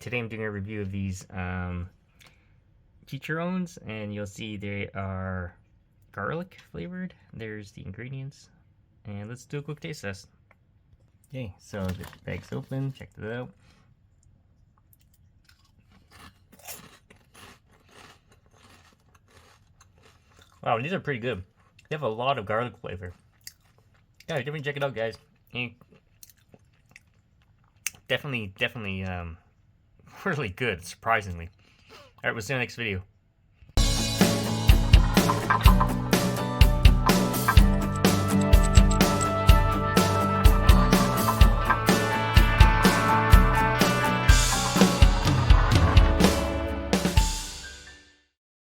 today I'm doing a review of these Chicharons, and you'll see they are garlic flavored. There's the ingredients, and let's do a quick taste test. Okay, so the bag's open, check it out. Wow, these are pretty good. They have a lot of garlic flavor. Yeah, definitely check it out, guys. And definitely, really good, surprisingly. Alright, we'll see you in the next video.